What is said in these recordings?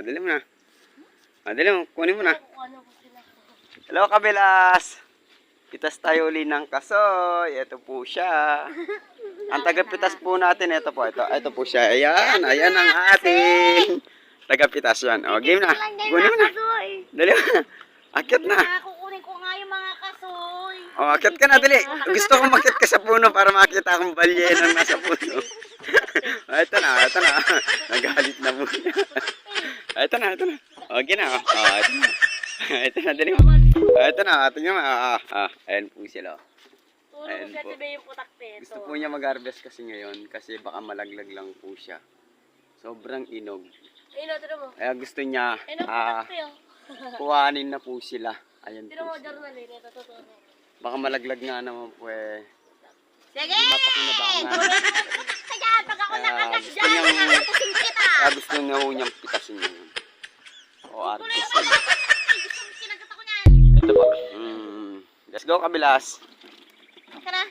Dali mo na. Dali mo, kunin mo na. Hello, kabilas. Pitas tayo uli ng kasoy. Ito po siya. Ang tagapitas po natin, ito po. Ito po siya. Ayan ang ating tagapitas yan. Game na. Kunin mo na. Dali mo na. Akyat na. Kukunin ko nga yung mga kasoy. Akyat ka na, dali. Gusto ko makyat ka sa puno para makita akong balye ng nasa puno. Ito na. Nagalit na po siya. Ito na. Okay na. Ito na. Ito na, dali mo. Ito na, tingnan mo. Ayan po sila. Tulog ko siya yung putak peto. Gusto po niya mag-harvest kasi ngayon kasi baka malaglag lang po siya. Sobrang inog. Tira mo. Kaya gusto niya Putak peto. kuhanin na po sila. Ayan Tira mo, po sila. journal eh. Natutunan. Baka malaglag nga naman po eh. Sige! Hindi mapakinabangan. Kaya pag ako nakasakdyan, nakakatasin kita. Kaya gusto niya po niyang pitasin ngayon. O harvest sila. Sinagot ako niyan. Ito po. Let's go, kabilas. Ika na.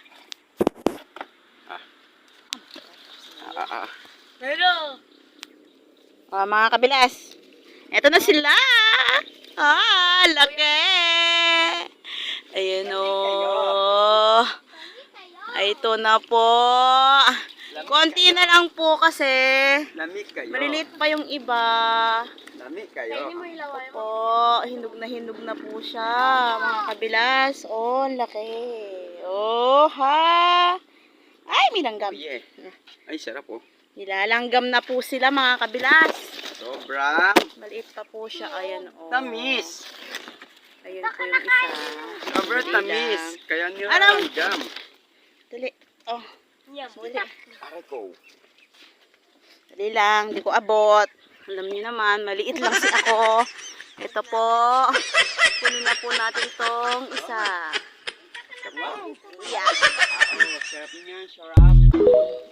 Hello. Mga kabilas. Eto na sila. Laki. Ayan o. Ito na po. Konti na lang po kasi. Lamig kayo. Maliliit pa yung iba. Lamig kayo. Hindi mo ilaway mo. Po, hinog na po siya. Mga kabilas. Ang laki. Ha. Ay, may langgam. Yeah. Ay, sarap po. Nilalanggam na po sila mga kabilas. Sobrang Maliit pa po siya. Ayan o. tamis. Ayan po yung isa. Sobrang tamis. Kaya nila Anong? ang jam. Dali. Yan, Dali. Aray ko. Dali lang. Hindi ko abot. Alam niyo naman, maliit lang si ako. Ito po. Kunin na po natin tong isa. Wow. Yeah. Sarap niya. Sarap.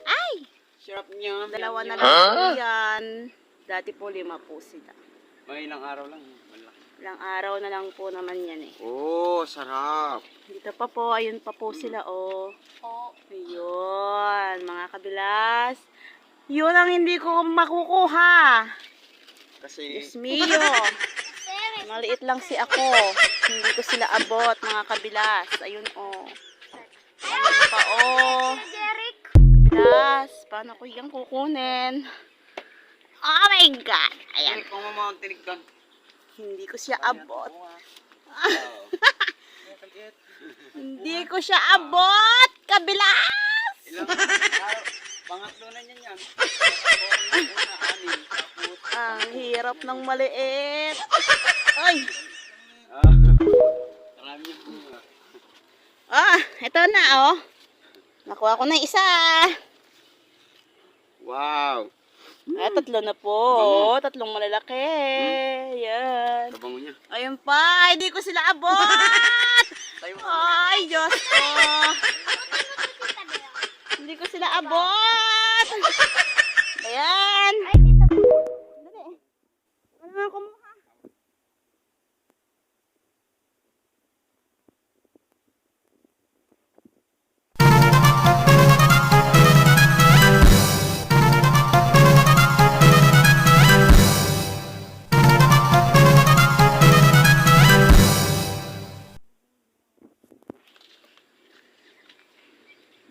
Ay! Sarap niya. Dalawa na lang po yan. Dati po 5 po sila. May ilang araw lang. Malaki. Ilang araw na lang po naman yan eh. Oh, sarap. Dito pa po. Ayun pa po sila Ayun. Mga kabilas. Yun ang hindi ko makukuha. Kasi Diyos mio. Maliit lang si ako. Hindi ko sila abot, mga kabilas. Ayun Ayun pa Derek. Kabilas. Paano ko yung kukunin? Oh my God. Ayan. kung mamamagtinig ka. Hindi ko siya abot. Hindi ko siya abot. Kabilas. Ilang araw. Pangatlo na niyan yan. Una, 6. Tapos Ang hirap ng maliit. Ay. marami yung bunga. Ito na Nakuha ko na isa. Wow. 3 na po. Tatlong malalaki. Yan. Kabango niya. Ayun pa. Hindi ko sila abot. Ay, Diyos ko. Hindi ko sila abot. Ayan. Dali. Ano nga kumuha?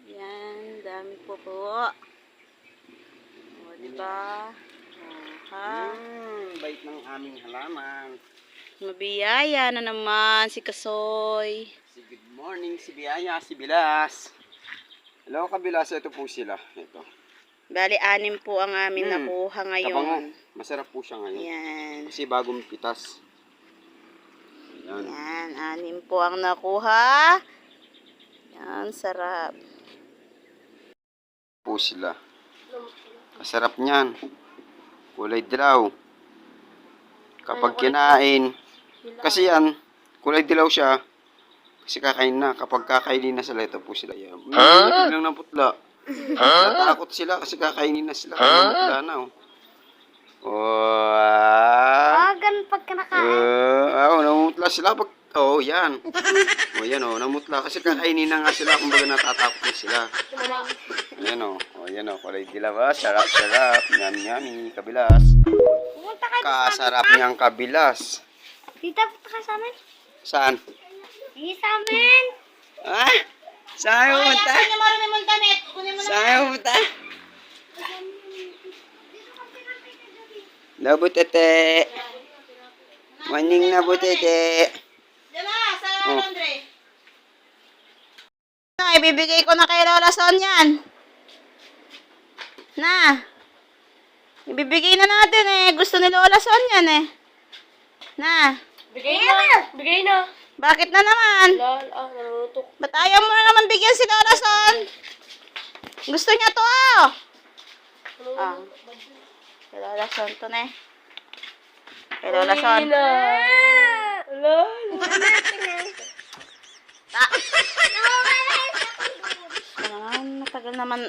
Yan, dami po. Diba? Bait ng aming halaman. Mabiyaya na naman si Kasoy. Good morning, si Biyaya, si Bilas. Hello, kabilas. Ito po sila. Ito. Bali, 6 po ang amin nakuha ngayon. Kabango. Masarap po siya ngayon. Yan. Kasi bagong pitas. Yan. Yan, 6 po ang nakuha. Yan, sarap. Po sila. Masarap niyan. Kulay dilaw. Kapag kinain, kasi yan, kulay dilaw siya. Kasi kakain na. Kapag kakainin na sila, ito po sila. Yan. Biglang ng putla. Natakot sila kasi kakainin na sila. Namutla na. Ganun pag kinakain. Namutla sila pag yan. Yan namutla kasi kakainin na nga sila, kumbaga natatakot na sila. Ayan kulay dilaw. Sarap. Yummy, kabilas. Pumunta kayo Napakasarap niyang kabilas. Tita, punta ka sa amin. Saan? Hindi sa amin. Ah? Saan mo punta? Kunin mo rin yung damit. Kunin mo na. Saan mo punta? Nabutete. Maning nabutete. Diyan na, sa Oh. laundry. Na, ibibigay ko na kay Lola Son yan. Na. Ibibigay na natin eh. Gusto ni Lola Son yan eh. Na. Bigay na. Bigay na. Bakit na naman? Narutok. Ba't ayaw mo na naman bigyan si Lola Son? Gusto niya to oh. Ah. Kay Lola Son to na eh. Kay Lola Son. Ta. Ano naman, matagal naman.